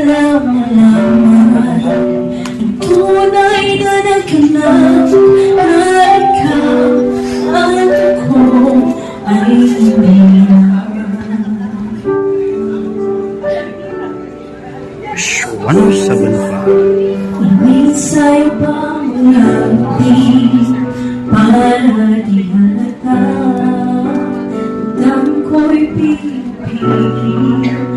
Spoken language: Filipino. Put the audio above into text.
alam na lamang tunay na naganap na ikaw at ako ay hindi One seven five. Ngunit sa'yo pa mulati para di halata dam ko'y pipigil